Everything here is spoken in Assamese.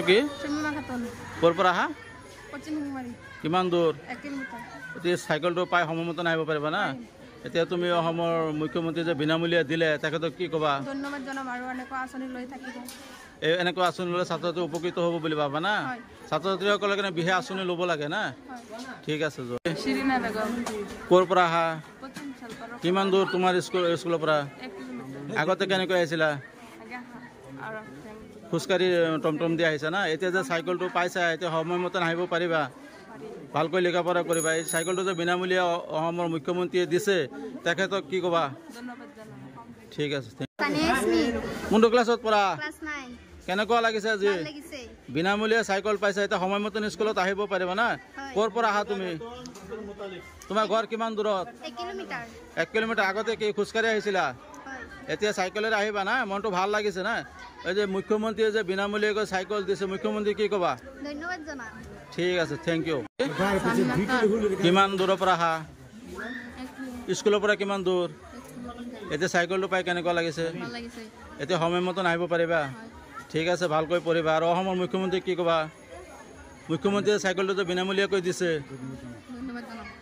কি ক'ৰ পৰা আহা কিমান দূৰ এতিয়া চাইকেলটো পাই সময়মতে আহিব পাৰিবা না এতিয়া তুমি অসমৰ মুখ্যমন্ত্ৰী যে বিনামূলীয়া দিলে তেখেতক কি ক'বা ধন্যবাদ জনাম আৰু এনেকুৱা আঁচনি লৈ থাকিব এনেকুৱা আঁচনি ল'লে ছাত্ৰ ছাত্ৰী উপকৃত হ'ব বুলি ভাবা না ছাত্ৰ ছাত্ৰীসকলে কাৰণে বিশেষ আঁচনি ল'ব লাগে না ঠিক আছে ক'ৰ পৰা আহা কিমান দূৰ তোমাৰ স্কুলৰ পৰা আগতে কেনেকৈ আহিছিলা খোজকাঢ়ি টমটম দি আহিছা না এতিয়া যে চাইকেলটো পাইছা এতিয়া সময়মতে আহিব পাৰিবা ভালকৈ লিখা পঢ়া কৰিবা এই চাইকেলটো যে বিনামূলীয়া অসমৰ মুখ্যমন্ত্ৰীয়ে দিছে তেখেতক কি ক'বা ঠিক আছে কোনটো ক্লাছত পঢ়া কেনেকুৱা লাগিছে আজি বিনামূলীয়া চাইকেল পাইছা এতিয়া সময়মতে স্কুলত আহিব পাৰিবা না ক'ৰ পৰা আহা তুমি তোমাৰ ঘৰ কিমান দূৰত 1 কিলোমিটাৰ আগতে কি খোজকাঢ়ি আহিছিলা এতিয়া চাইকেলেৰে আহিবা না মনটো ভাল লাগিছে না এই যে মুখ্যমন্ত্ৰীয়ে যে বিনামূলীয়াকৈ চাইকেল দিছে মুখ্যমন্ত্ৰী কি ক'বা ধন্যবাদ জনাম ঠিক আছে থেংক ইউ কিমান দূৰৰ পৰা আহা স্কুলৰ পৰা কিমান দূৰ এতিয়া চাইকেলটো পাই কেনেকুৱা লাগিছে এতিয়া সময়মতে আহিব পাৰিবা ঠিক আছে ভালকৈ পঢ়িবা আৰু অসমৰ মুখ্যমন্ত্ৰী কি ক'বা মুখ্যমন্ত্ৰীয়ে চাইকেলটো যে বিনামূলীয়াকৈ দিছে ধন্যবাদ জনাম